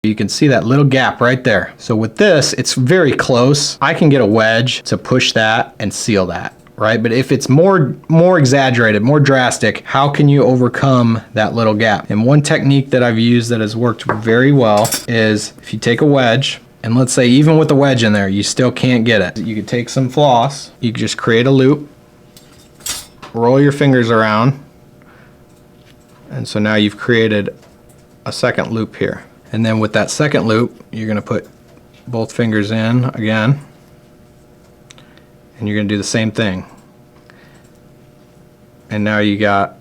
You can see that little gap right there. So with this, it's very close. I can get a wedge to push that and seal that, right? But if it's more exaggerated, more drastic, how can you overcome that little gap? And one technique that I've used that has worked very well is if you take a wedge, and let's say even with the wedge in there, you still can't get it. You could take some floss, you could just create a loop, roll your fingers around, and so now you've created a second loop here. And then with that second loop, you're gonna put both fingers in again, and you're gonna do the same thing. And now you got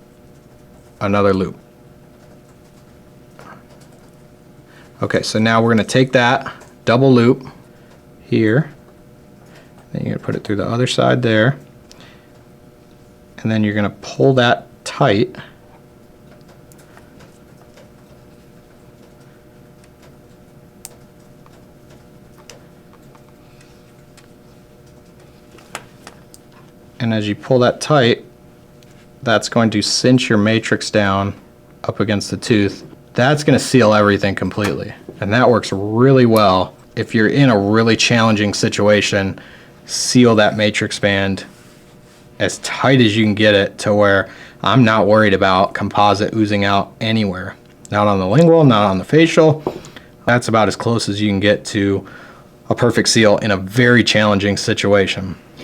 another loop. Okay, so now we're gonna take that double loop here, then you're gonna put it through the other side there, and then you're gonna pull that tight. And as you pull that tight, that's going to cinch your matrix down up against the tooth. That's going to seal everything completely. And that works really well. If you're in a really challenging situation, seal that matrix band as tight as you can get it to where I'm not worried about composite oozing out anywhere. Not on the lingual, not on the facial. That's about as close as you can get to a perfect seal in a very challenging situation.